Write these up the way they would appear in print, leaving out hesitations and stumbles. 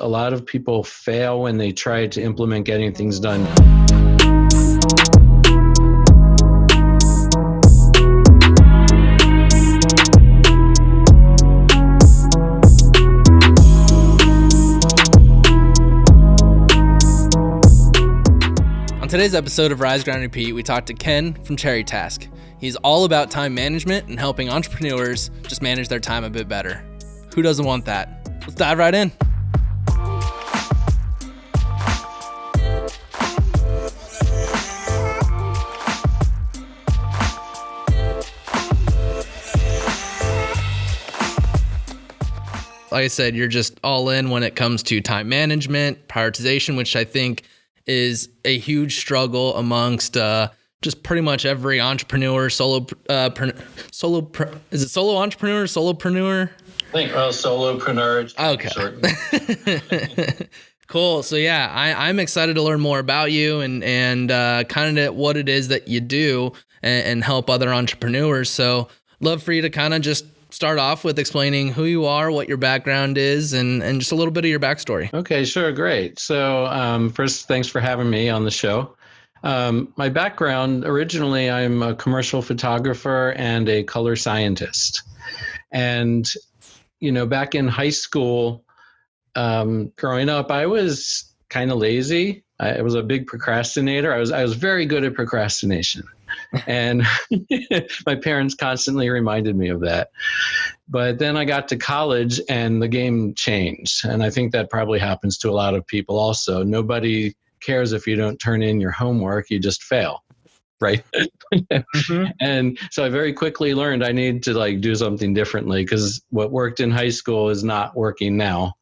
A lot of people fail when they try to implement getting things done. On today's episode of Rise, Grind, Repeat, we talked to Ken from Cherry Task. He's all about time management and helping entrepreneurs just manage their time a bit better. Who doesn't want that? Let's dive right in. Like I said, you're just all in when it comes to time management, prioritization, which I think is a huge struggle amongst just pretty much every entrepreneur, is it solo entrepreneur, solopreneur? I think solopreneur. Okay. Cool. So yeah, I'm excited to learn more about you and kind of what it is that you do and help other entrepreneurs. So love for you to kind of just start off with explaining who you are, what your background is, and just a little bit of your backstory. Okay, sure. Great. So first, thanks for having me on the show. My background, originally, I'm a commercial photographer and a color scientist. And, back in high school, growing up, I was kind of lazy. I was a big procrastinator. I was very good at procrastination. And my parents constantly reminded me of that. But then I got to college and the game changed. And I think that probably happens to a lot of people also. Nobody cares if you don't turn in your homework, you just fail. Right. Mm-hmm. And so I very quickly learned I need to do something differently because what worked in high school is not working now.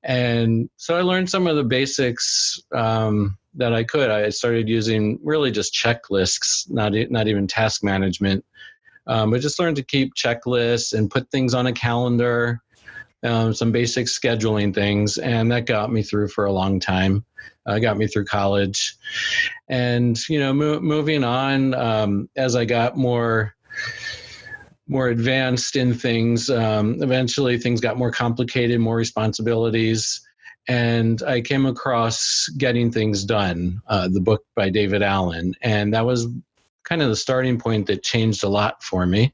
And so I learned some of the basics that I could. I started using really just checklists, not even task management, but just learned to keep checklists and put things on a calendar, some basic scheduling things. And that got me through for a long time. Got me through college. And, moving on, as I got more advanced in things, eventually things got more complicated, more responsibilities. And I came across Getting Things Done, the book by David Allen. And that was kind of the starting point that changed a lot for me.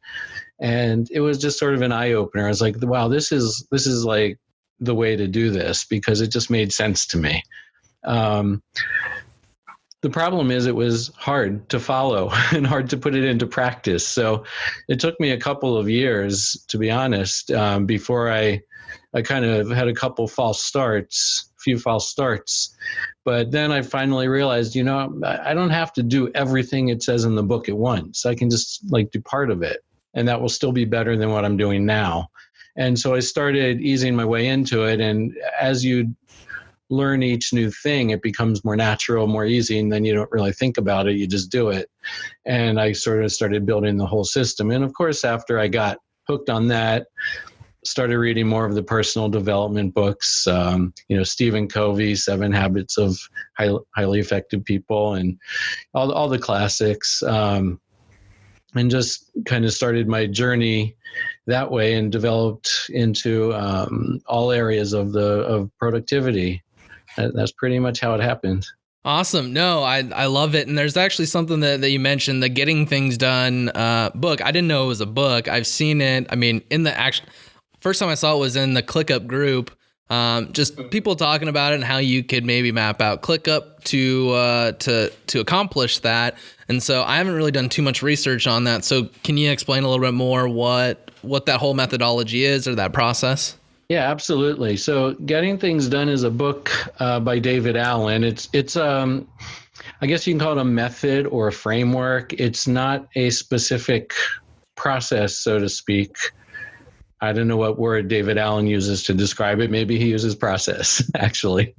And it was just sort of an eye-opener. I was like, wow, this is like the way to do this because it just made sense to me. The problem is it was hard to follow and hard to put it into practice. So it took me a couple of years, to be honest, before I kind of had a few false starts. But then I finally realized, I don't have to do everything it says in the book at once. I can just do part of it, and that will still be better than what I'm doing now. And so I started easing my way into it. And as you learn each new thing, it becomes more natural, more easy, and then you don't really think about it, you just do it. And I sort of started building the whole system. And of course, after I got hooked on that, started reading more of the personal development books, Stephen Covey, 7 Habits of Highly Effective People, and all the classics, and just kind of started my journey that way and developed into all areas of productivity. That's pretty much how it happened. Awesome. No, I love it. And there's actually something that you mentioned, the Getting Things Done book. I didn't know it was a book. I've seen it. I mean, in the first time I saw it was in the ClickUp group. Just people talking about it and how you could maybe map out ClickUp to accomplish that. And so I haven't really done too much research on that. So can you explain a little bit more what that whole methodology is or that process? Yeah, absolutely. So Getting Things Done is a book by David Allen. It's I guess you can call it a method or a framework. It's not a specific process, so to speak. I don't know what word David Allen uses to describe it. Maybe he uses process, actually.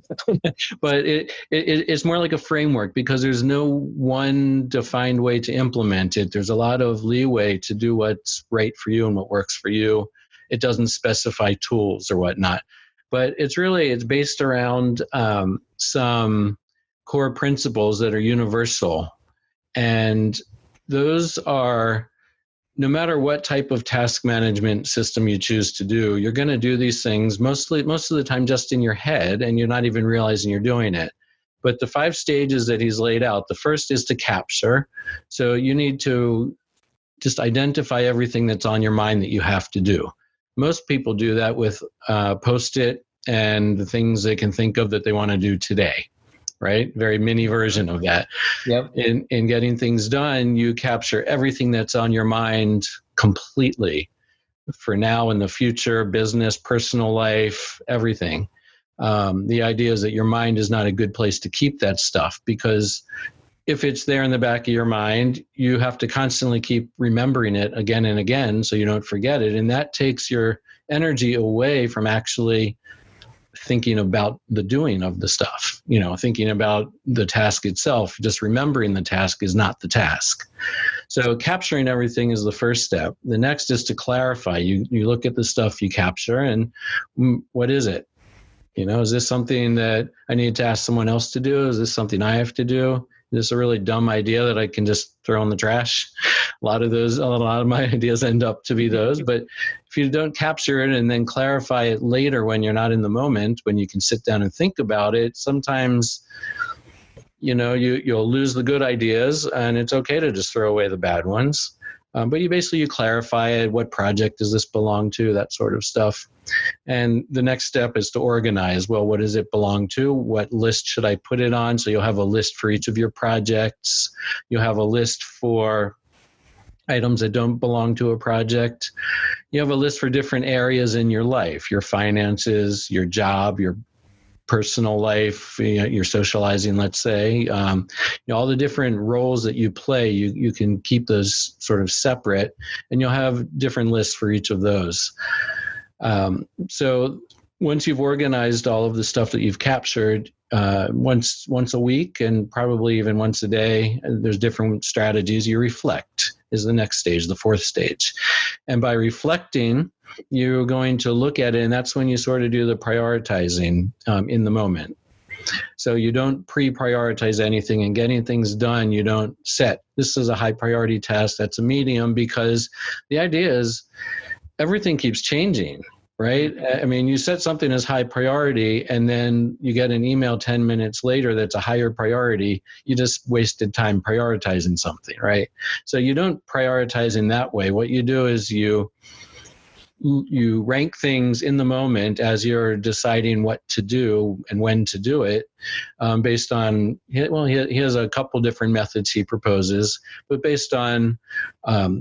But it's more like a framework because there's no one defined way to implement it. There's a lot of leeway to do what's right for you and what works for you. It doesn't specify tools or whatnot. But it's based around some core principles that are universal. And those are no matter what type of task management system you choose to do, you're going to do these things most of the time just in your head, and you're not even realizing you're doing it. But the 5 stages that he's laid out, the first is to capture. So you need to just identify everything that's on your mind that you have to do. Most people do that with Post-it and the things they can think of that they want to do today, right? Very mini version of that. Yep. In getting things done, you capture everything that's on your mind completely for now and the future, business, personal life, everything. The idea is that your mind is not a good place to keep that stuff, because if it's there in the back of your mind, you have to constantly keep remembering it again and again so you don't forget it. And that takes your energy away from actually thinking about the doing of the stuff, thinking about the task itself. Just remembering the task is not the task. So capturing everything is the first step. The next is to clarify. You look at the stuff you capture and what is it? Is this something that I need to ask someone else to do? Is this something I have to do? Is this a really dumb idea that I can just throw in the trash? A lot of my ideas end up to be those. But if you don't capture it and then clarify it later when you're not in the moment, when you can sit down and think about it, sometimes you'll lose the good ideas, and it's okay to just throw away the bad ones. But you clarify it. What project does this belong to? That sort of stuff. And the next step is to organize. Well, what does it belong to? What list should I put it on? So you'll have a list for each of your projects. You'll have a list for items that don't belong to a project. You have a list for different areas in your life, your finances, your job, your personal life, your socializing, let's say, all the different roles that you play, you can keep those sort of separate, and you'll have different lists for each of those. So once you've organized all of the stuff that you've captured, once a week and probably even once a day, there's different strategies. You reflect is the next stage, the 4th stage. And by reflecting, you're going to look at it, and that's when you sort of do the prioritizing in the moment. So you don't pre-prioritize anything, and getting things done, you don't set, this is a high priority task, that's a medium, because the idea is everything keeps changing, right? I mean, you set something as high priority and then you get an email 10 minutes later that's a higher priority. You just wasted time prioritizing something, right? So you don't prioritize in that way. What you do is you rank things in the moment as you're deciding what to do and when to do it, based on, he has a couple different methods he proposes, but based on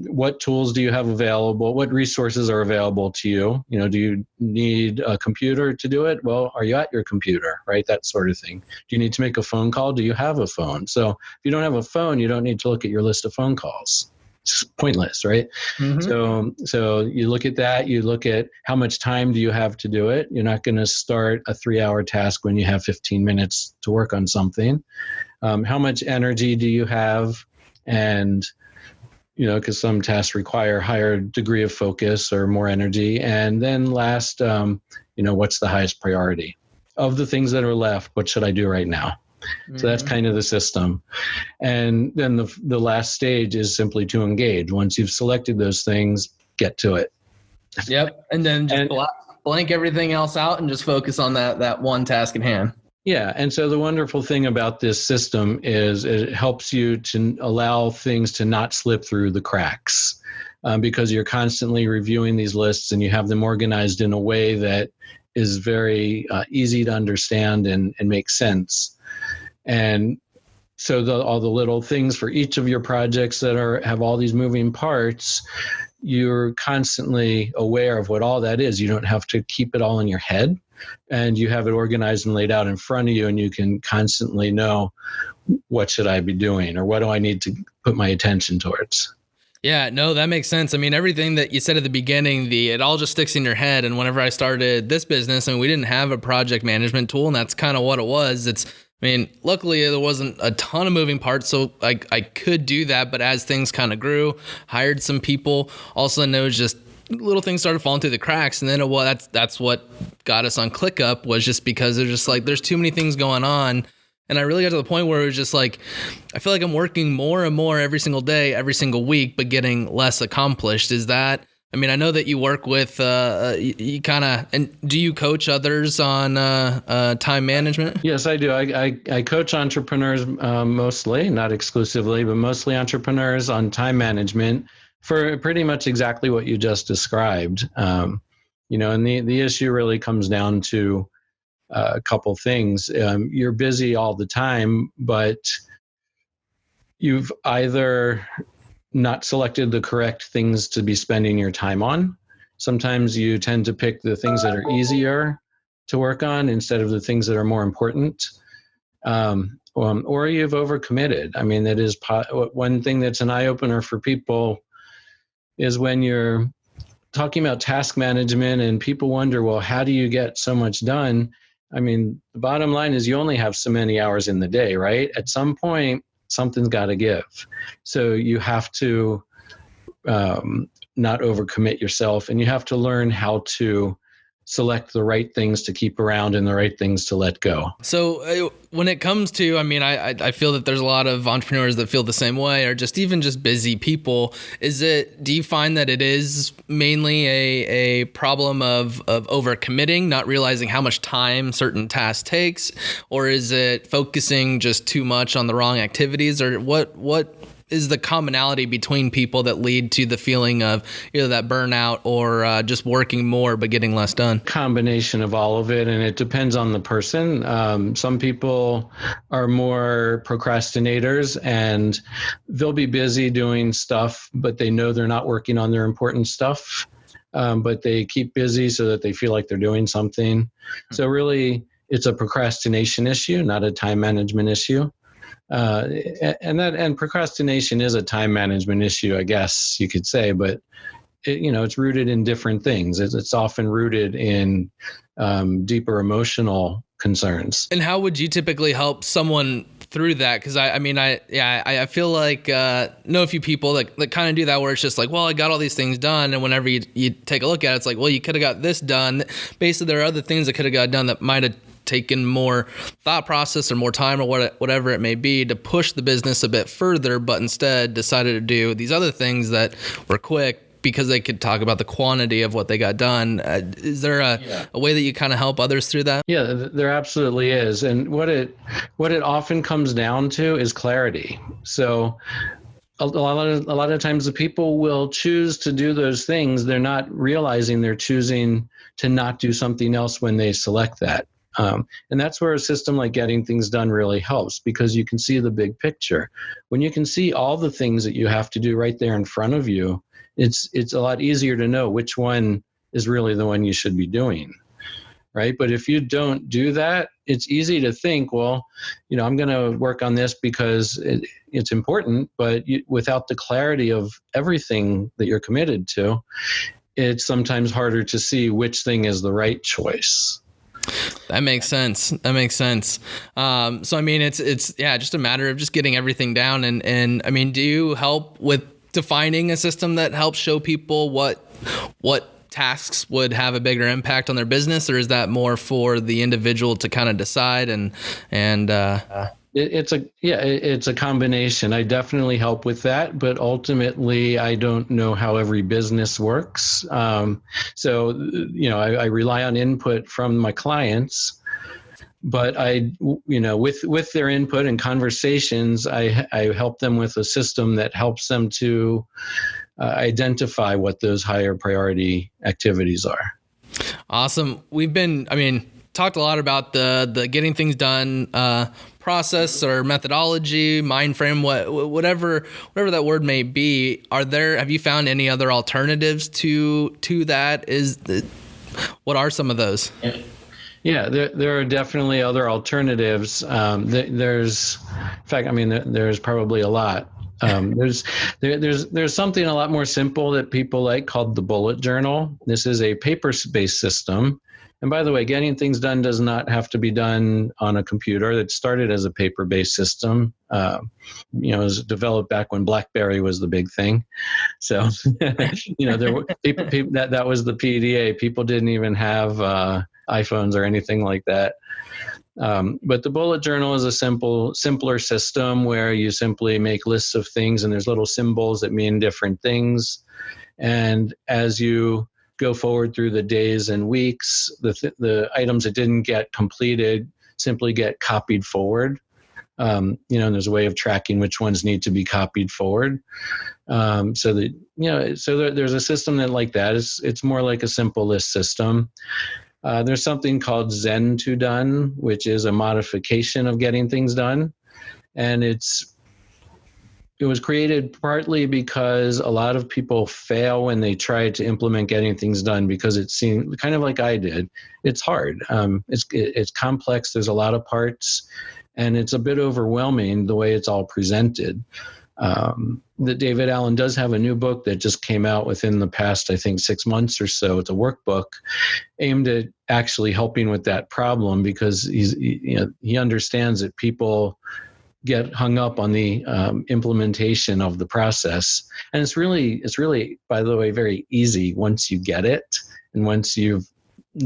what tools do you have available, what resources are available to you. Do you need a computer to do it? Well, are you at your computer, right? That sort of thing. Do you need to make a phone call? Do you have a phone? So if you don't have a phone, you don't need to look at your list of phone calls. It's pointless, right? Mm-hmm. So you look at that, you look at how much time do you have to do it. You're not going to start a 3-hour task when you have 15 minutes to work on something. How much energy do you have? And, because some tasks require higher degree of focus or more energy. And then last, what's the highest priority? Of the things that are left, what should I do right now? So that's kind of the system. And then the last stage is simply to engage. Once you've selected those things, get to it. Yep. And then just blank everything else out and just focus on that one task at hand. Yeah. And so the wonderful thing about this system is it helps you to allow things to not slip through the cracks, because you're constantly reviewing these lists and you have them organized in a way that is very easy to understand and make sense. And so all the little things for each of your projects that have all these moving parts, you're constantly aware of what all that is. You don't have to keep it all in your head, and you have it organized and laid out in front of you, and you can constantly know, what should I be doing, or what do I need to put my attention towards? Yeah, no, that makes sense. I mean, everything that you said at the beginning, it all just sticks in your head. And whenever I started this business, we didn't have a project management tool, and that's kind of what it was. Luckily there wasn't a ton of moving parts, so I could do that. But as things kind of grew, hired some people, all of a sudden it was just little things started falling through the cracks. And then that's what got us on ClickUp, was just because there's too many things going on. And I really got to the point where it was just like, I feel like I'm working more and more every single day, every single week, but getting less accomplished. Is that, I mean, I know that you work with, you kind of, and do you coach others on time management? Yes, I do. I coach entrepreneurs mostly, not exclusively, but mostly entrepreneurs on time management for pretty much exactly what you just described. And the issue really comes down to a couple things. You're busy all the time, but you've either not selected the correct things to be spending your time on. Sometimes you tend to pick the things that are easier to work on instead of the things that are more important. Or you've overcommitted. I mean, that is one thing that's an eye opener for people is when you're talking about task management and people wonder, well, how do you get so much done? I mean, the bottom line is you only have so many hours in the day, right? At some point, something's got to give. So you have to not overcommit yourself, and you have to learn how to select the right things to keep around and the right things to let go. So when it comes to, I mean, I feel that there's a lot of entrepreneurs that feel the same way, or just even just busy people. Do you find that it is mainly a problem of overcommitting, not realizing how much time certain tasks takes, or is it focusing just too much on the wrong activities, or what is the commonality between people that lead to the feeling of either that burnout or just working more but getting less done? Combination of all of it, and it depends on the person. Some people are more procrastinators, and they'll be busy doing stuff, but they know they're not working on their important stuff. But they keep busy so that they feel like they're doing something. So really, it's a procrastination issue, not a time management issue. And procrastination is a time management issue, I guess you could say, but it's rooted in different things. It's often rooted in deeper emotional concerns. And how would you typically help someone through that? Because I feel like know a few people that kind of do that, where it's just like, well, I got all these things done, and whenever you take a look at it, it's like, well, you could have got this done. Basically, there are other things that could have got done that might have taken more thought process or more time or whatever it may be to push the business a bit further, but instead decided to do these other things that were quick because they could talk about the quantity of what they got done. Is there a way that you kind of help others through that? Yeah, there absolutely is. And what it often comes down to is clarity. So a lot of times the people will choose to do those things. They're not realizing they're choosing to not do something else when they select that. And that's where a system like Getting Things Done really helps, because you can see the big picture. When you can see all the things that you have to do right there in front of you, it's a lot easier to know which one is really the one you should be doing, right? But if you don't do that, it's easy to think, well, I'm going to work on this because it's important, but without the clarity of everything that you're committed to, it's sometimes harder to see which thing is the right choice. That makes sense. So, I mean, it's just a matter of just getting everything down. And I mean, do you help with defining a system that helps show people what tasks would have a bigger impact on their business, or is that more for the individual to kind of decide? It's a combination. I definitely help with that, but ultimately I don't know how every business works. So I rely on input from my clients, but with their input and conversations, I help them with a system that helps them to identify what those higher priority activities are. Awesome. Talked a lot about the getting things done process or methodology, mind frame, whatever that word may be. Have you found any other alternatives to that? What are some of those? Yeah, there are definitely other alternatives. There's probably a lot. There's something a lot more simple that people like called the bullet journal. This is a paper-based system. And by the way, Getting Things Done does not have to be done on a computer. It started as a paper-based system. It was developed back when BlackBerry was the big thing. So, there were people that was the PDA. People didn't even have iPhones or anything like that. But the bullet journal is a simpler system where you simply make lists of things and there's little symbols that mean different things. And as you go forward through the days and weeks, the items that didn't get completed simply get copied forward. And there's a way of tracking which ones need to be copied forward. So there's a system that like that. It's more like a simple list system. There's something called Zen to Done, which is a modification of getting things done. And it was created partly because a lot of people fail when they try to implement getting things done because it seemed kind of like I did. It's hard. It's complex. There's a lot of parts, and it's a bit overwhelming the way it's all presented. That David Allen does have a new book that just came out within the past, I think, 6 months or so. It's a workbook aimed at actually helping with that problem because he understands that people get hung up on the implementation of the process. And it's really, by the way, very easy once you get it and once you've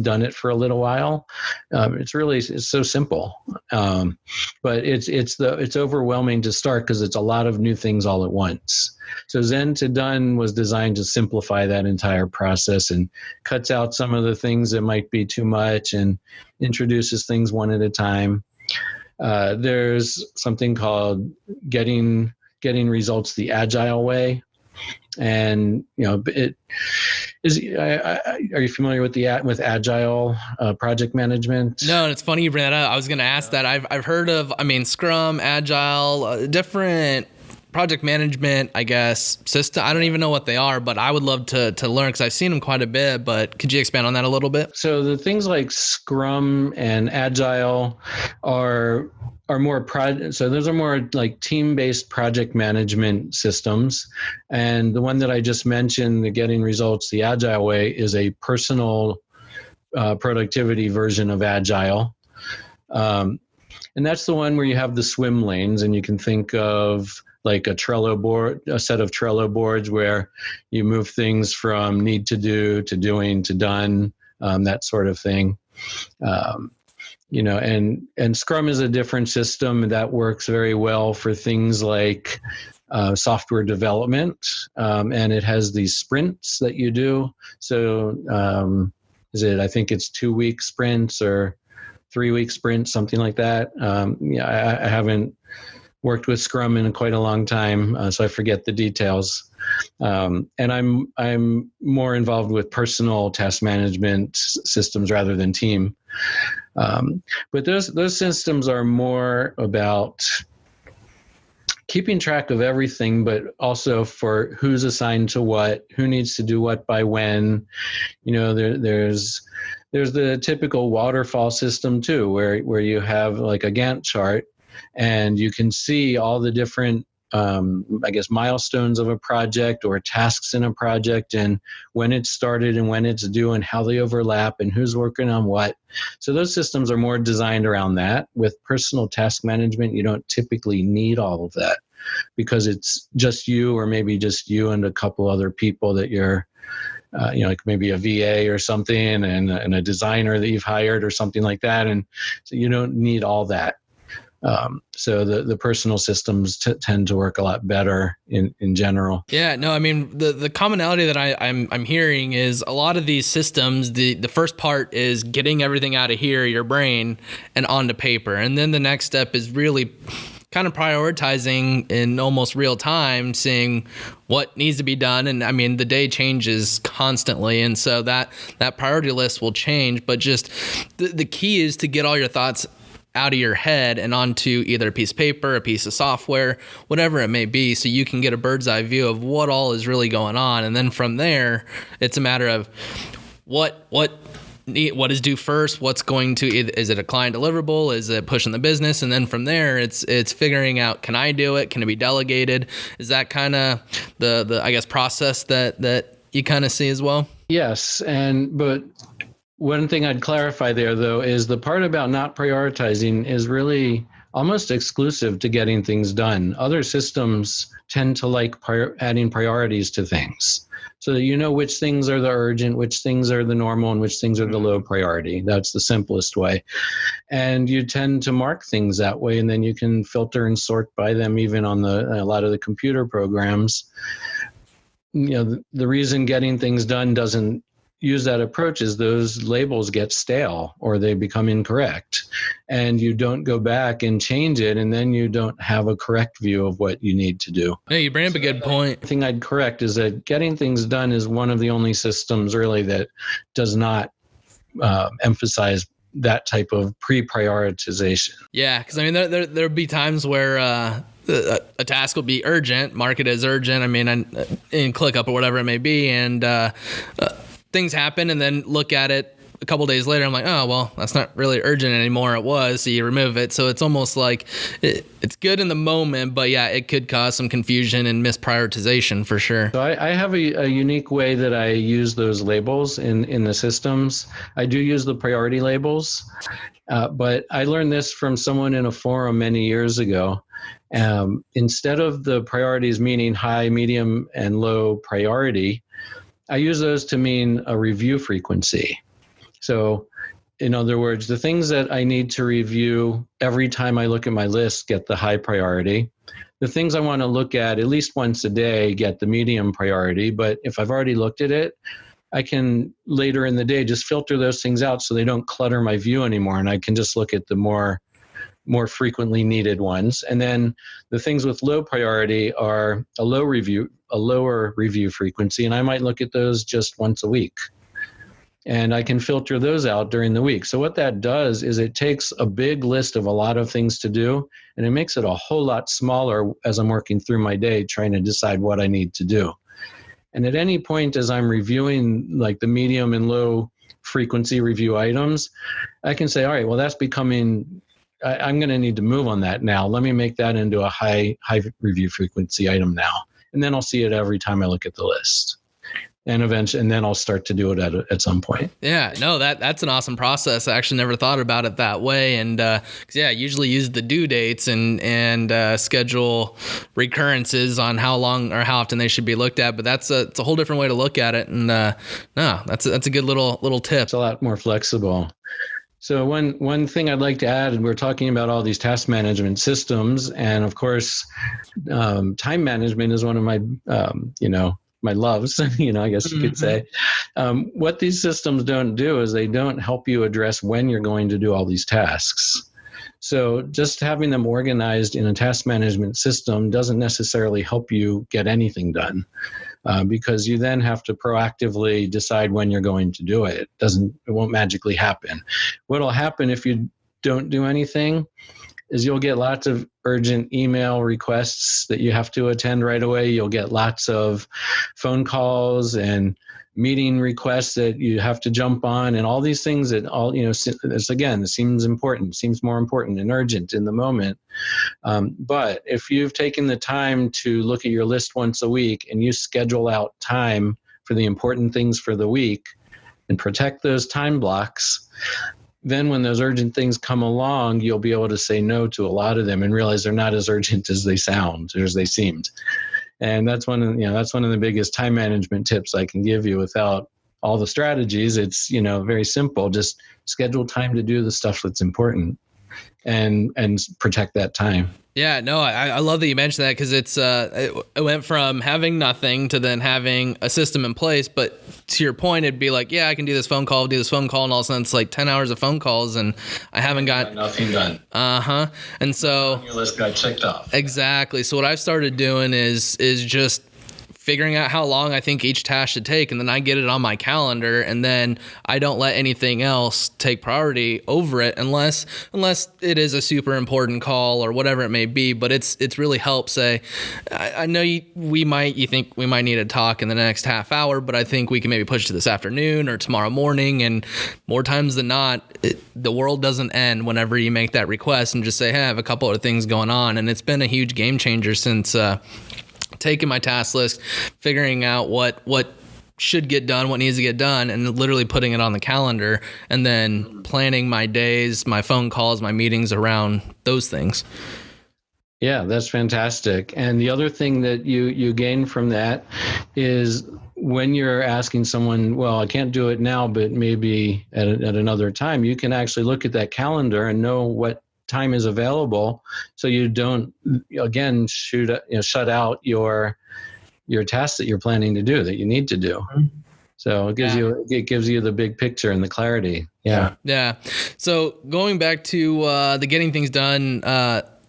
done it for a little while. It's so simple. But it's overwhelming to start because it's a lot of new things all at once. So Zen to Done was designed to simplify that entire process and cuts out some of the things that might be too much and introduces things one at a time. There's something called getting results the agile way. And it is. Are you familiar with with agile project management? No, and it's funny you bring that up. I was going to ask that. I've heard of, Scrum, Agile, different project management, I guess, system. I don't even know what they are, but I would love to learn because I've seen them quite a bit. But could you expand on that a little bit? So the things like Scrum and Agile are more so those are more like team-based project management systems. And the one that I just mentioned, the Getting Results the Agile Way, is a personal productivity version of Agile. And that's the one where you have the swim lanes, and you can think of like a Trello board, a set of Trello boards where you move things from need to do to doing to done, that sort of thing. And Scrum is a different system that works very well for things like software development, and it has these sprints that you do. So I think it's 2-week sprints or 3-week sprints, something like that. I haven't worked with Scrum in quite a long time, so I forget the details. And I'm more involved with personal task management systems rather than team. But those systems are more about keeping track of everything, but also for who's assigned to what, who needs to do what by when. There's the typical waterfall system too, where you have like a Gantt chart, and you can see all the different milestones of a project or tasks in a project and when it started and when it's due and how they overlap and who's working on what. So those systems are more designed around that. With personal task management, you don't typically need all of that because it's just you, or maybe just you and a couple other people that you're like maybe a VA or something and a designer that you've hired or something like that. And so you don't need all that. So the personal systems tend to work a lot better in general. Yeah, no, I mean, the commonality that I'm hearing is a lot of these systems, the first part is getting everything out of here, your brain, and onto paper. And then the next step is really kind of prioritizing in almost real time, seeing what needs to be done. And I mean, the day changes constantly. And so that priority list will change. But just the key is to get all your thoughts out of your head and onto either a piece of paper, a piece of software, whatever it may be, so you can get a bird's eye view of what all is really going on. And then from there, it's a matter of what is due first, what's going to, is it a client deliverable, is it pushing the business? And then from there, it's figuring out, can I do it? Can it be delegated? Is that kind of the I guess process that you kind of see as well? Yes, but one thing I'd clarify there, though, is the part about not prioritizing is really almost exclusive to getting things done. Other systems tend to like adding priorities to things so that you know which things are the urgent, which things are the normal, and which things are the low priority. That's the simplest way. And you tend to mark things that way, and then you can filter and sort by them even on a lot of the computer programs. The reason getting things done doesn't use that approach is those labels get stale or they become incorrect, and you don't go back and change it, and then you don't have a correct view of what you need to do. No, you bring up a good point. The thing I'd correct is that getting things done is one of the only systems really that does not emphasize that type of pre-prioritization. Yeah, because I mean, there'll be times where a task will be urgent, mark it as urgent. I mean, in ClickUp or whatever it may be, and things happen, and then look at it a couple days later. I'm like, oh well, that's not really urgent anymore. It was, so you remove it. So it's almost like it's good in the moment, but yeah, it could cause some confusion and misprioritization for sure. So I have a unique way that I use those labels in the systems. I do use the priority labels, but I learned this from someone in a forum many years ago. Instead of the priorities meaning high, medium, and low priority, I use those to mean a review frequency. So in other words, the things that I need to review every time I look at my list get the high priority. The things I want to look at least once a day get the medium priority. But if I've already looked at it, I can later in the day just filter those things out so they don't clutter my view anymore. And I can just look at the more frequently needed ones. And then the things with low priority are a lower review frequency. And I might look at those just once a week. And I can filter those out during the week. So what that does is it takes a big list of a lot of things to do, and it makes it a whole lot smaller as I'm working through my day, trying to decide what I need to do. And at any point as I'm reviewing like the medium and low frequency review items, I can say, all right, well, that's becoming, I'm going to need to move on that now. Let me make that into a high review frequency item now. And then I'll see it every time I look at the list. And eventually, and then I'll start to do it at some point. Yeah, no, that's an awesome process. I actually never thought about it that way. And I usually use the due dates and schedule recurrences on how long or how often they should be looked at. But it's a whole different way to look at it. And that's a good little tip. It's a lot more flexible. So one thing I'd like to add, and we're talking about all these task management systems, and of course, time management is one of my my loves, I guess you could say. What these systems don't do is they don't help you address when you're going to do all these tasks. So just having them organized in a task management system doesn't necessarily help you get anything done, because you then have to proactively decide when you're going to do it. It won't magically happen. What'll happen if you don't do anything is you'll get lots of urgent email requests that you have to attend right away. You'll get lots of phone calls and meeting requests that you have to jump on, and all these things that it seems more important and urgent in the moment. But if you've taken the time to look at your list once a week and you schedule out time for the important things for the week and protect those time blocks, then when those urgent things come along, you'll be able to say no to a lot of them and realize they're not as urgent as they sound or as they seemed. And that's one of the biggest time management tips I can give you without all the strategies. It's, very simple. Just schedule time to do the stuff that's important and protect that time. Yeah, no, I love that you mentioned that, because it went from having nothing to then having a system in place. But to your point, it'd be like, yeah, I can do this phone call, and all of a sudden it's like 10 hours of phone calls, and I haven't got nothing done. And so your list got checked off. Exactly. So what I've started doing is just figuring out how long I think each task should take, and then I get it on my calendar, and then I don't let anything else take priority over it unless it is a super important call or whatever it may be. But it's really helped say, I know you think we might need to talk in the next half hour, but I think we can maybe push to this afternoon or tomorrow morning. And more times than not, the world doesn't end whenever you make that request and just say, hey, I have a couple of things going on. And it's been a huge game changer since taking my task list, figuring out what should get done, what needs to get done, and literally putting it on the calendar and then planning my days, my phone calls, my meetings around those things. Yeah, that's fantastic. And the other thing that you gain from that is when you're asking someone, well, I can't do it now, but maybe at another time, you can actually look at that calendar and know what time is available, so you don't, again, shut out your tasks that you're planning to do, that you need to do. So it gives you the big picture and the clarity. Yeah. So going back to the getting things done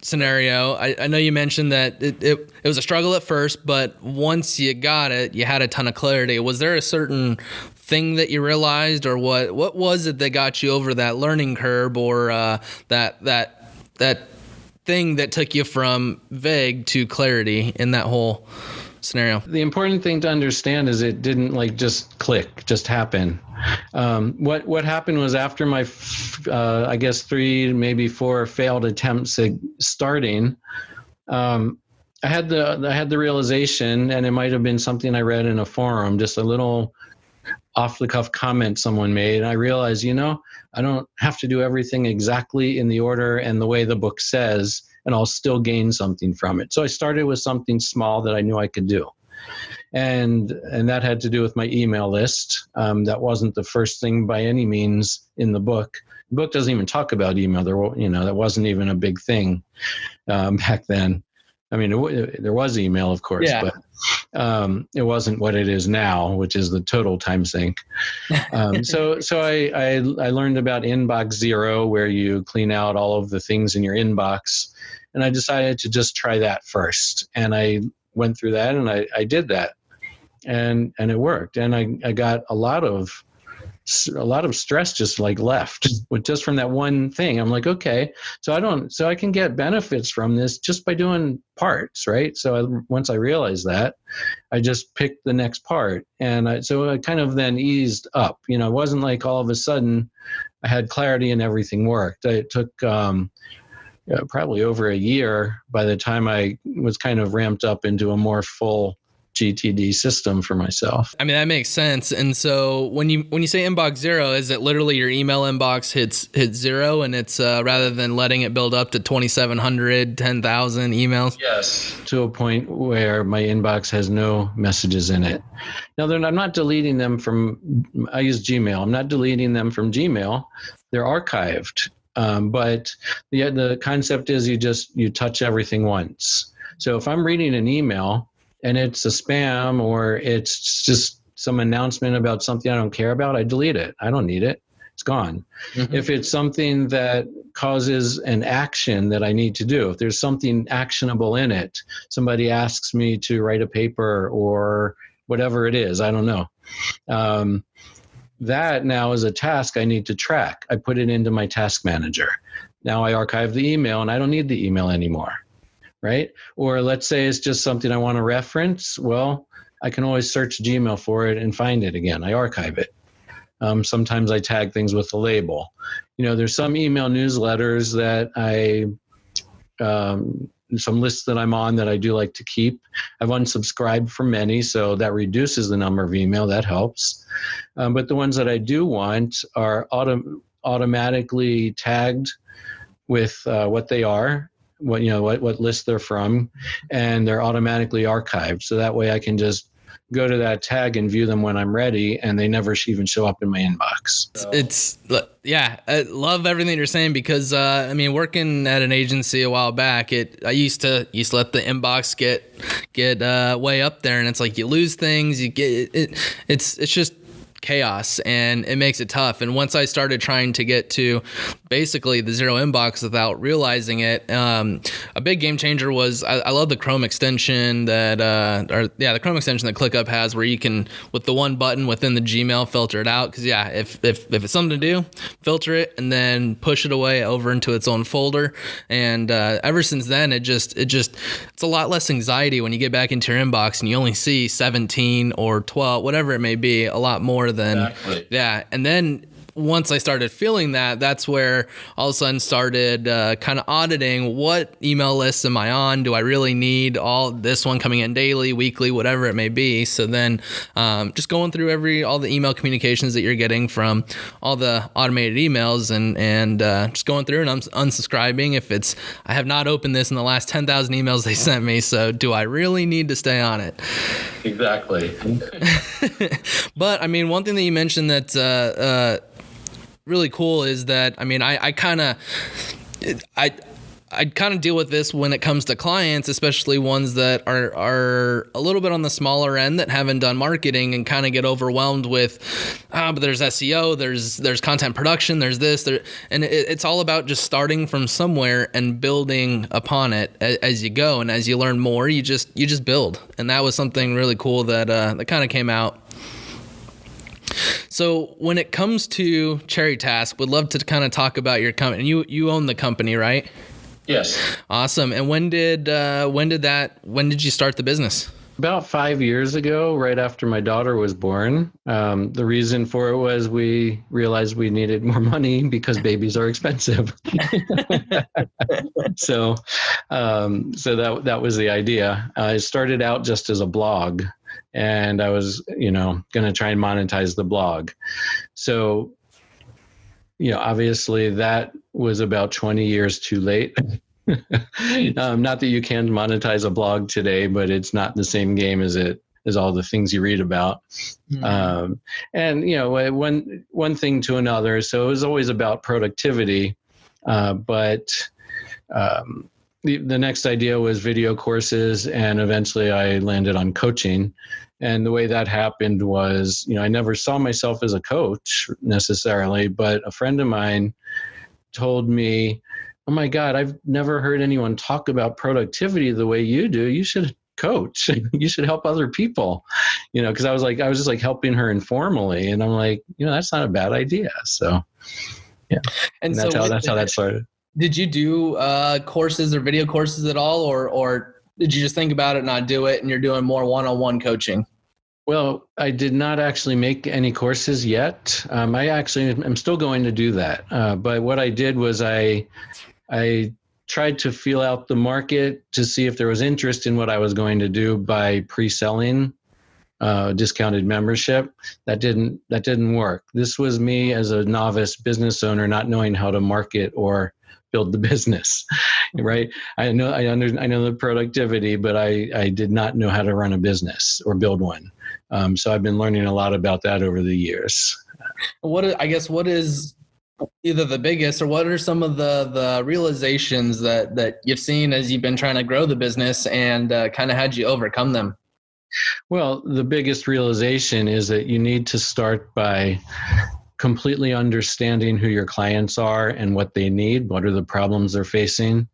scenario, I know you mentioned that it was a struggle at first, but once you got it, you had a ton of clarity. Was there a certain thing that you realized, or what was it that got you over that learning curve, or that thing that took you from vague to clarity in that whole scenario? The important thing to understand is it didn't just click, just happen. What happened was, after my, I guess 3, maybe 4 failed attempts at starting, I had the realization, and it might have been something I read in a forum, just a little off the cuff comment someone made. And I realized, I don't have to do everything exactly in the order and the way the book says, and I'll still gain something from it. So I started with something small that I knew I could do. And that had to do with my email list. That wasn't the first thing by any means in the book. The book doesn't even talk about email. That wasn't even a big thing back then. I mean, there was email, of course, but it wasn't what it is now, which is the total time sink. So I learned about Inbox Zero, where you clean out all of the things in your inbox, and I decided to just try that first. And I went through that, and I did that, and it worked. And I got a lot of stress just left with just from that one thing. I'm like, okay, so I can get benefits from this just by doing parts, right? So once I realized that, I just picked the next part, and so I kind of then eased up. It wasn't like all of a sudden I had clarity and everything worked. It took probably over a year by the time I was kind of ramped up into a more full GTD system for myself. I mean, that makes sense. And so when you say inbox zero, is it literally your email inbox hits zero, and it's rather than letting it build up to 2,700, 10,000 emails? Yes, to a point where my inbox has no messages in it. Now, I'm not deleting them from, I use Gmail. I'm not deleting them from Gmail. They're archived. But the concept is you touch everything once. So if I'm reading an email and it's a spam, or it's just some announcement about something I don't care about, I delete it. I don't need it. It's gone. Mm-hmm. If it's something that causes an action that I need to do, if there's something actionable in it, somebody asks me to write a paper or whatever it is, I don't know. That now is a task I need to track. I put it into my task manager. Now I archive the email, and I don't need the email anymore, right? Or let's say it's just something I want to reference. Well, I can always search Gmail for it and find it again. I archive it. Sometimes I tag things with a label. There's some email newsletters that some lists that I'm on that I do like to keep. I've unsubscribed from many, so that reduces the number of email. That helps. But the ones that I do want are automatically tagged with what they are, what list they're from, and they're automatically archived. So that way I can just go to that tag and view them when I'm ready, and they never even show up in my inbox. I love everything you're saying, because working at an agency a while back, I used to let the inbox get way up there, and it's like you lose things, you get it. It's just chaos, and it makes it tough. And once I started trying to get to basically the zero inbox without realizing it, a big game changer was I love the Chrome extension the Chrome extension that ClickUp has, where you can, with the one button within the Gmail, filter it out. Because if it's something to do, filter it and then push it away over into its own folder. And ever since then, it's a lot less anxiety when you get back into your inbox and you only see 17 or 12, whatever it may be, a lot more than. Exactly. Yeah. And then once I started feeling that, that's where all of a sudden started kind of auditing what email lists am I on? Do I really need all this one coming in daily, weekly, whatever it may be? So then just going through all the email communications that you're getting from all the automated emails and just going through and I'm unsubscribing if I have not opened this in the last 10,000 emails they sent me. So do I really need to stay on it? Exactly. But I mean, one thing that you mentioned that's really cool is that, I mean, I kind of deal with this when it comes to clients, especially ones that are a little bit on the smaller end that haven't done marketing and kind of get overwhelmed with, but there's SEO, there's content production, there's this, and it's all about just starting from somewhere and building upon it as you go. And as you learn more, you just build. And that was something really cool that kind of came out. So when it comes to Cherry Task, would love to kind of talk about your company. You own the company, right? Yes. Awesome. And when did you start the business? About 5 years ago, right after my daughter was born. The reason for it was we realized we needed more money because babies are expensive. So that was the idea. It started out just as a blog, and I was, going to try and monetize the blog. So, obviously that was about 20 years too late. Not that you can't monetize a blog today, but it's not the same game as all the things you read about. Mm-hmm. And one thing to another. So it was always about productivity, but the next idea was video courses, and eventually I landed on coaching. And the way that happened was, I never saw myself as a coach necessarily, but a friend of mine told me, "Oh my God, I've never heard anyone talk about productivity the way you do. You should coach. You should help other people." Because I was just like helping her informally, and I'm like, that's not a bad idea. So, yeah, and that's how that started. Did you do courses or video courses at all, or did you just think about it and not do it, and you're doing more one-on-one coaching? Well, I did not actually make any courses yet. I actually am still going to do that. But what I did was I tried to feel out the market to see if there was interest in what I was going to do by pre-selling discounted membership. That didn't work. This was me as a novice business owner, not knowing how to market or build the business, right? I know the productivity, but I did not know how to run a business or build one. So I've been learning a lot about that over the years. What is either the biggest, or what are some of the realizations that you've seen as you've been trying to grow the business, and kind of how'd you overcome them? Well, the biggest realization is that you need to start by completely understanding who your clients are and what they need, what are the problems they're facing,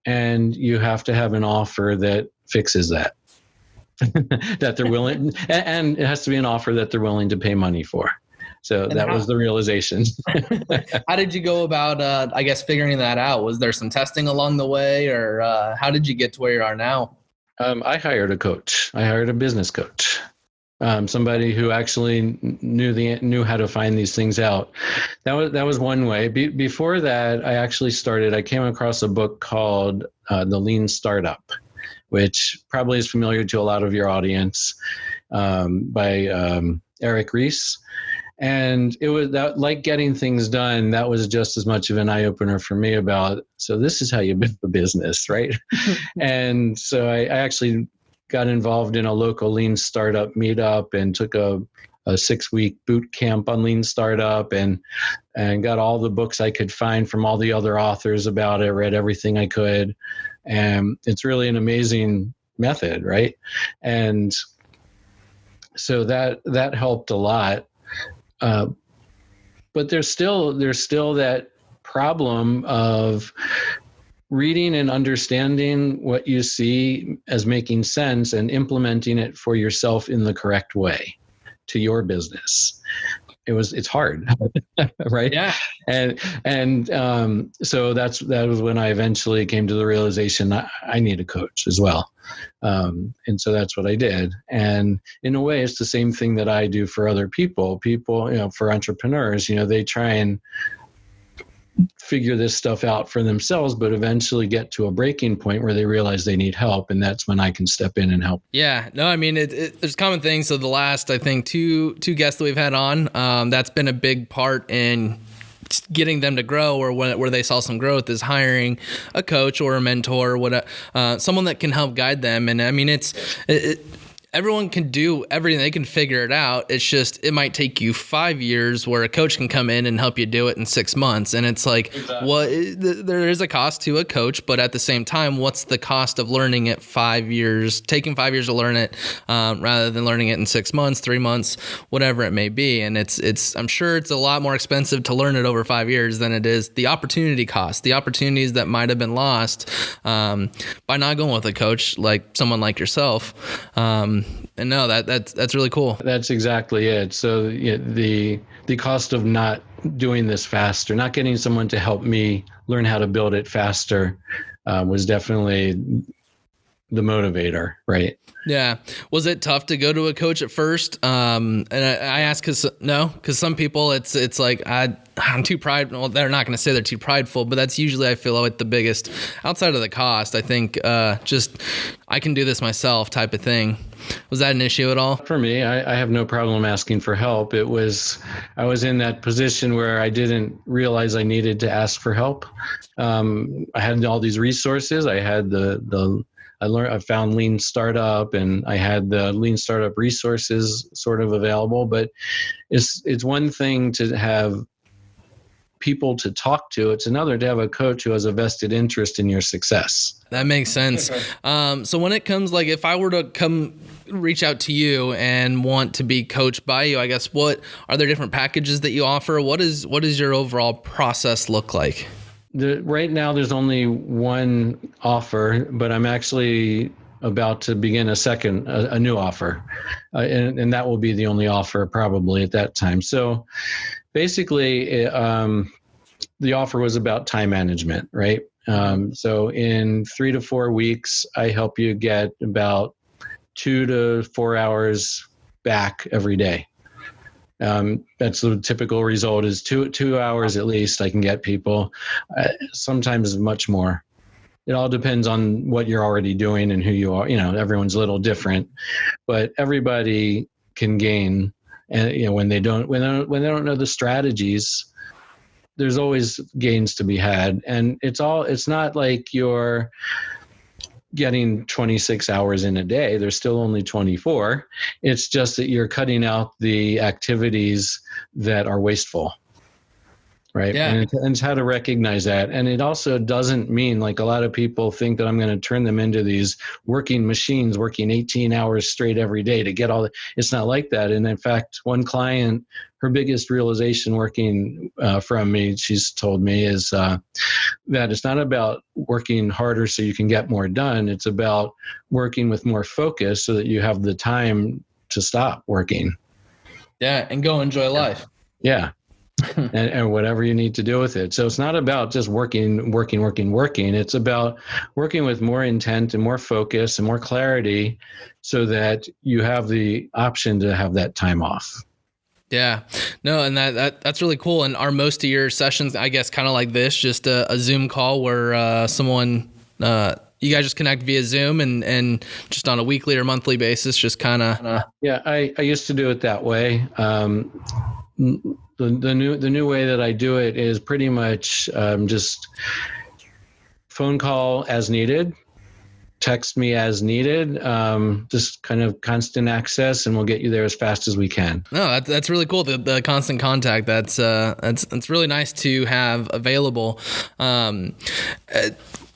and you have to have an offer that fixes that. That they're willing, and it has to be an offer that they're willing to pay money for. So that was the realization. How did you go about, figuring that out? Was there some testing along the way, or how did you get to where you are now? I hired a coach. I hired a business coach, somebody who actually knew how to find these things out. That was one way. Before that, I came across a book called The Lean Startup, which probably is familiar to a lot of your audience, by Eric Ries. And it was that, like getting things done, that was just as much of an eye-opener for me about, so this is how you build a business, right? And so I actually got involved in a local lean startup meetup and took a 6-week boot camp on lean startup, and got all the books I could find from all the other authors about it, read everything I could. And it's really an amazing method, right? And so that helped a lot. But there's still that problem of reading and understanding what you see as making sense and implementing it for yourself in the correct way to your business. It's hard, right? Yeah. So that was when I eventually came to the realization that I need a coach as well. And so that's what I did. And in a way, it's the same thing that I do for other people. People, for entrepreneurs, they try and figure this stuff out for themselves, but eventually get to a breaking point where they realize they need help. And that's when I can step in and help. Yeah, no, I mean, there's common things. So the last, I think, two guests that we've had on, that's been a big part in getting them to grow, or where they saw some growth, is hiring a coach or a mentor, someone that can help guide them. And I mean, everyone can do everything. They can figure it out. It's just, it might take you 5 years, where a coach can come in and help you do it in 6 months. And it's like, exactly. There is a cost to a coach, but at the same time, what's the cost of learning it 5 years, taking 5 years to learn it, rather than learning it in 6 months, 3 months, whatever it may be. And I'm sure it's a lot more expensive to learn it over 5 years than it is the opportunity cost, the opportunities that might have been lost, by not going with a coach, like someone like yourself. And no, that's really cool. That's exactly it. So the cost of not doing this faster, not getting someone to help me learn how to build it faster, was definitely the motivator, right? Yeah. Was it tough to go to a coach at first? And I ask because some people it's like I'm too prideful. Well, they're not going to say they're too prideful, but that's usually, I feel like, the biggest, outside of the cost, I think, just I can do this myself type of thing. Was that an issue at all? For me, I have no problem asking for help. I was in that position where I didn't realize I needed to ask for help. I had all these resources. I had I found Lean Startup, and I had the Lean Startup resources sort of available, but it's one thing to have people to talk to. It's another to have a coach who has a vested interest in your success. That makes sense. So when it comes, like, if I were to reach out to you and want to be coached by you, I guess, what are there different packages that you offer? What is your overall process look like? Right now, there's only one offer, but I'm actually about to begin a new offer, and that will be the only offer probably at that time. So basically, the offer was about time management, right? So in 3 to 4 weeks, I help you get about 2 to 4 hours back every day. That's the typical result, is two hours at least I can get people, sometimes much more. It all depends on what you're already doing and who you are. Everyone's a little different, but everybody can gain. And when they don't know the strategies, there's always gains to be had. And it's not like you're getting 26 hours in a day. There's still only 24. It's just that you're cutting out the activities that are wasteful, right? Yeah. And it's how to recognize that. And it also doesn't mean, like, a lot of people think that I'm going to turn them into these working machines, working 18 hours straight every day to get all it's not like that. And in fact, one client, her biggest realization working from me, she's told me, is that it's not about working harder so you can get more done. It's about working with more focus so that you have the time to stop working. Yeah, and go enjoy life. Yeah. and whatever you need to do with it. So it's not about just working. It's about working with more intent and more focus and more clarity so that you have the option to have that time off. Yeah, no, and that's really cool. And are most of your sessions, I guess, kind of like this, just a Zoom call where someone, you guys just connect via Zoom and just on a weekly or monthly basis, just kind of? Yeah, I used to do it that way. The new way that I do it is pretty much just phone call as needed, text me as needed, just kind of constant access, and we'll get you there as fast as we can. No, that's really cool. The constant contact, that's really nice to have available.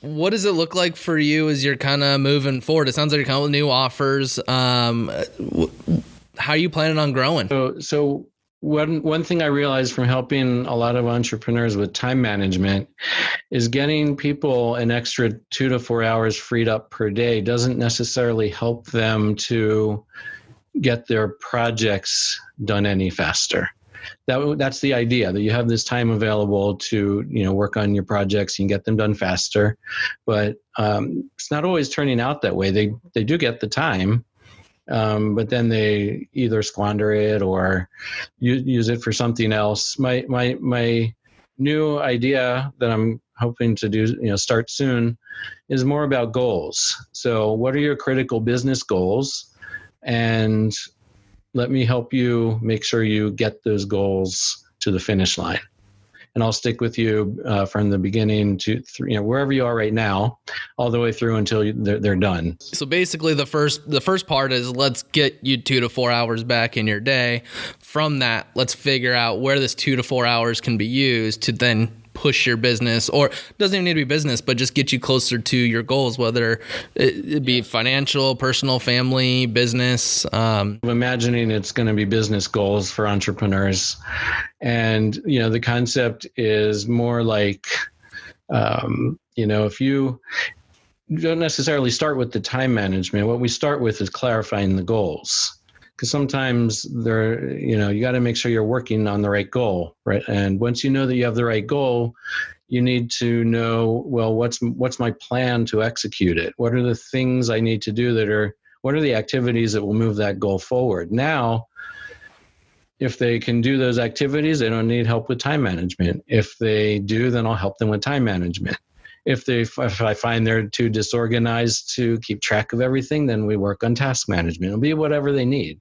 What does it look like for you as you're kind of moving forward? It sounds like you're coming with new offers. How are you planning on growing? So one thing I realized from helping a lot of entrepreneurs with time management is getting people an extra 2 to 4 hours freed up per day doesn't necessarily help them to get their projects done any faster. that's the idea, that you have this time available to, work on your projects and get them done faster. But it's not always turning out that way. They do get the time, but then they either squander it or use it for something else. My new idea that I'm hoping to do, start soon, is more about goals. So what are your critical business goals? And let me help you make sure you get those goals to the finish line. And I'll stick with you from the beginning to wherever you are right now, all the way through until they're done. So basically, the first part is, let's get you 2 to 4 hours back in your day. From that, let's figure out where this 2 to 4 hours can be used to then push your business, or it doesn't even need to be business, but just get you closer to your goals, whether it be financial, personal, family, business. I'm imagining it's going to be business goals for entrepreneurs. And, the concept is more like, if you don't necessarily start with the time management, what we start with is clarifying the goals. Because sometimes you got to make sure you're working on the right goal, right? And once you know that you have the right goal, you need to know, well, what's my plan to execute it? What are the things I need to do what are the activities that will move that goal forward? Now, if they can do those activities, they don't need help with time management. If they do, then I'll help them with time management. If I find they're too disorganized to keep track of everything, then we work on task management. It'll be whatever they need.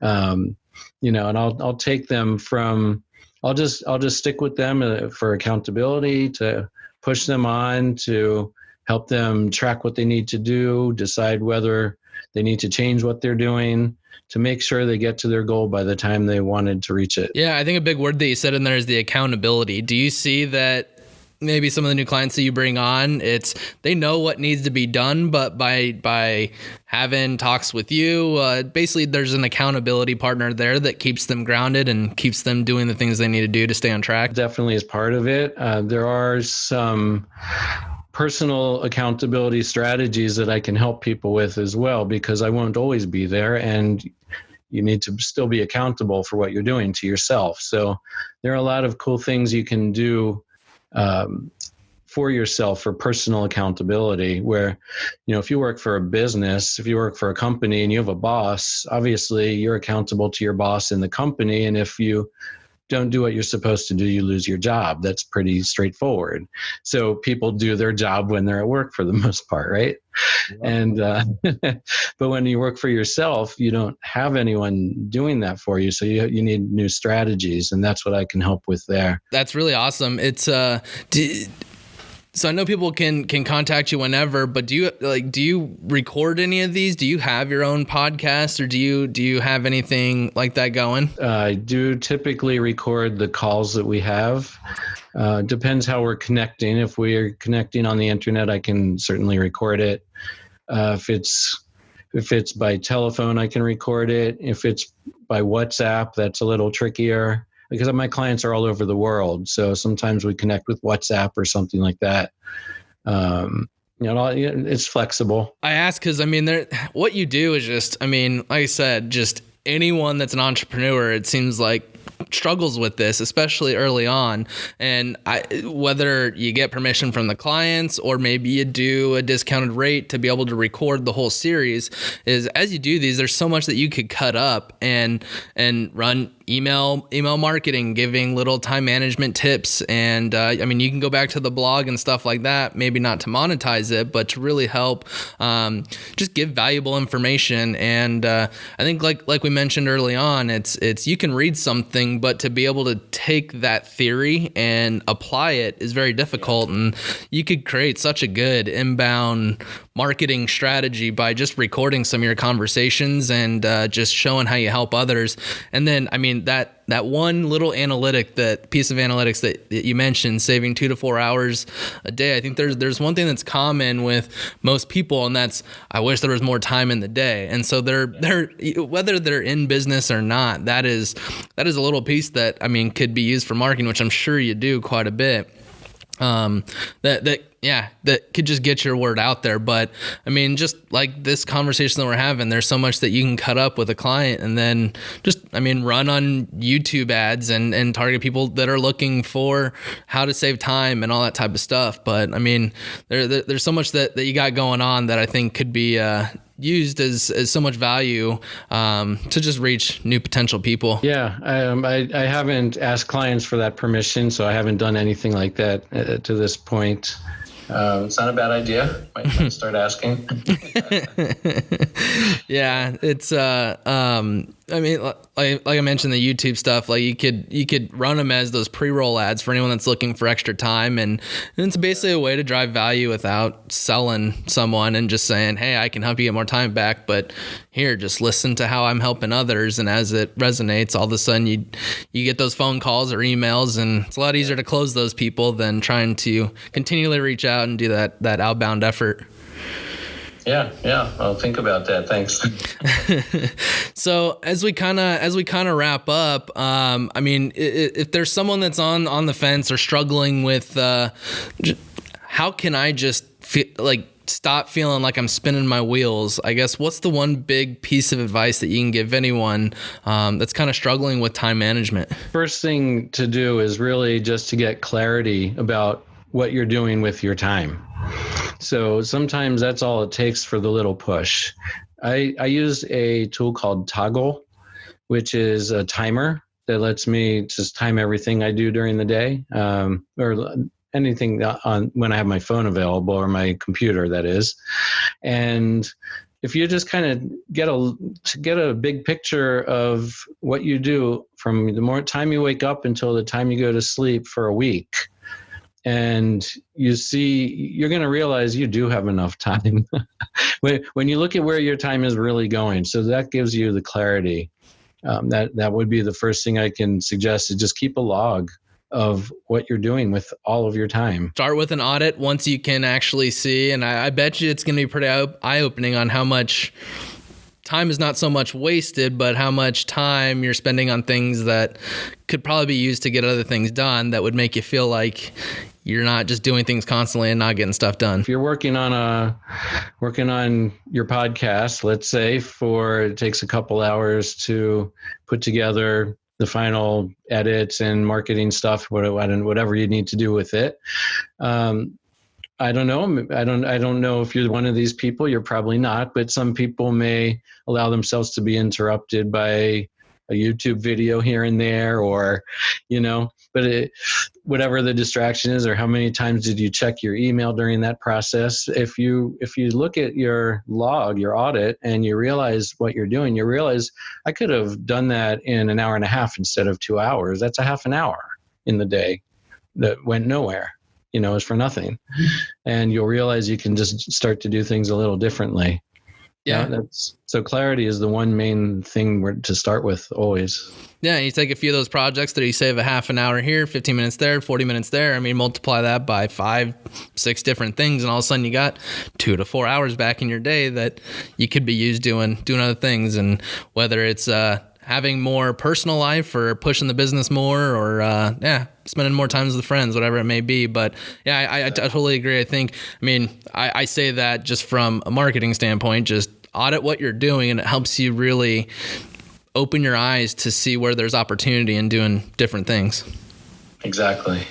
And I'll take them from, I'll just stick with them for accountability, to push them on, to help them track what they need to do, decide whether they need to change what they're doing, to make sure they get to their goal by the time they wanted to reach it. Yeah, I think a big word that you said in there is the accountability. Do you see that maybe some of the new clients that you bring on, they know what needs to be done, but by having talks with you, basically there's an accountability partner there that keeps them grounded and keeps them doing the things they need to do to stay on track? Definitely is part of it. There are some personal accountability strategies that I can help people with as well, because I won't always be there, and you need to still be accountable for what you're doing to yourself. So there are a lot of cool things you can do for yourself, for personal accountability, where, if you work for a business, if you work for a company and you have a boss, obviously you're accountable to your boss in the company. And if you don't do what you're supposed to do, you lose your job. That's pretty straightforward. So people do their job when they're at work for the most part, right? Yeah. And but when you work for yourself, you don't have anyone doing that for you. So you need new strategies, and that's what I can help with there. That's really awesome. It's so I know people can contact you whenever, but do you record any of these? Do you have your own podcast, or do you have anything like that going? I do typically record the calls that we have. Depends how we're connecting. If we're connecting on the internet, I can certainly record it. If it's by telephone, I can record it. If it's by WhatsApp, that's a little trickier, because my clients are all over the world. So sometimes we connect with WhatsApp or something like that. It's flexible. I ask because, what you do is just, like I said, just anyone that's an entrepreneur, it seems like, struggles with this, especially early on. And whether you get permission from the clients, or maybe you do a discounted rate to be able to record the whole series, is as you do these, there's so much that you could cut up and run email marketing, giving little time management tips. And you can go back to the blog and stuff like that, maybe not to monetize it, but to really help just give valuable information. And I think like we mentioned early on, it's you can read something, but to be able to take that theory and apply it is very difficult. And you could create such a good inbound marketing strategy by just recording some of your conversations and just showing how you help others. And then, that one little piece of analytics that you mentioned, saving 2 to 4 hours a day. I think there's one thing that's common with most people, and that's, I wish there was more time in the day. And so they're whether they're in business or not, that is a little piece that could be used for marketing, which I'm sure you do quite a bit. That Yeah, that could just get your word out there. But I mean, just like this conversation that we're having, there's so much that you can cut up with a client and then just, I mean, run on YouTube ads and target people that are looking for how to save time and all that type of stuff. But I mean, there's so much that you got going on that I think could be used as so much value to just reach new potential people. Yeah, I haven't asked clients for that permission, so I haven't done anything like that to this point. It's not a bad idea. Might start asking. Yeah, it's I mean, like I mentioned, the YouTube stuff, like you could run them as those pre-roll ads for anyone that's looking for extra time, and it's basically a way to drive value without selling someone and just saying, hey, I can help you get more time back, but here, just listen to how I'm helping others, and as it resonates, all of a sudden you get those phone calls or emails, and it's a lot easier to close those people than trying to continually reach out and do that outbound effort. Yeah. I'll think about that. Thanks. So as we kind of wrap up, I mean, if there's someone that's on the fence or struggling with, how can I just stop feeling like I'm spinning my wheels? I guess, what's the one big piece of advice that you can give anyone that's kind of struggling with time management? First thing to do is really just to get clarity about what you're doing with your time. So sometimes that's all it takes for the little push. I use a tool called Toggle, which is a timer that lets me just time everything I do during the day, or anything on when I have my phone available or my computer, that is. And if you just kind of get a big picture of what you do from the more time you wake up until the time you go to sleep for a week, and you're going to realize you do have enough time when you look at where your time is really going. So that gives you the clarity. That would be the first thing I can suggest, is just keep a log of what you're doing with all of your time. Start with an audit once you can actually see, and I bet you it's going to be pretty eye-opening on how much time is not so much wasted, but how much time you're spending on things that could probably be used to get other things done that would make you feel like you're not just doing things constantly and not getting stuff done. If you're working on your podcast, let's say, it takes a couple hours to put together the final edits and marketing stuff, whatever you need to do with it. I don't know. I don't know if you're one of these people. You're probably not, but some people may allow themselves to be interrupted by a YouTube video here and there, or, but whatever the distraction is, or how many times did you check your email during that process? If you look at your log, your audit, and you realize what you're doing, you realize I could have done that in an hour and a half instead of 2 hours. That's a half an hour in the day that went nowhere. Is for nothing. And you'll realize you can just start to do things a little differently. Yeah. So clarity is the one main thing to start with always. Yeah. You take a few of those projects that you save a half an hour here, 15 minutes there, 40 minutes there. I mean, multiply that by 5-6 different things, and all of a sudden you got 2 to 4 hours back in your day that you could be used doing other things. And whether it's, having more personal life or pushing the business more, or spending more time with friends, whatever it may be. But yeah, I totally agree. I say that just from a marketing standpoint, just audit what you're doing, and it helps you really open your eyes to see where there's opportunity in doing different things. Exactly.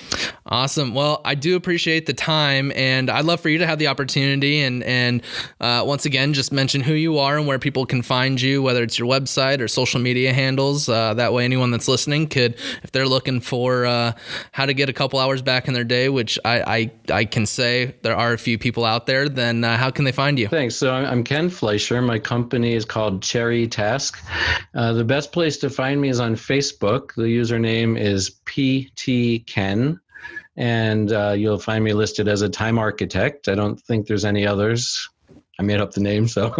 Awesome. Well, I do appreciate the time, and I'd love for you to have the opportunity and once again, just mention who you are and where people can find you, whether it's your website or social media handles. That way, anyone that's listening could, if they're looking for how to get a couple hours back in their day, which I can say there are a few people out there, then how can they find you? Thanks. So I'm Ken Fleisher. My company is called Cherry Task. The best place to find me is on Facebook. The username is PT Ken, and you'll find me listed as a time architect. I don't think there's any others. I made up the name, so.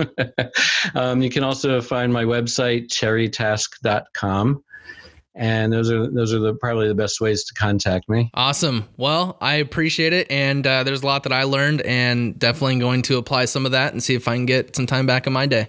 You can also find my website, cherrytask.com. And those are probably the best ways to contact me. Awesome. Well, I appreciate it. And there's a lot that I learned, and definitely going to apply some of that and see if I can get some time back in my day.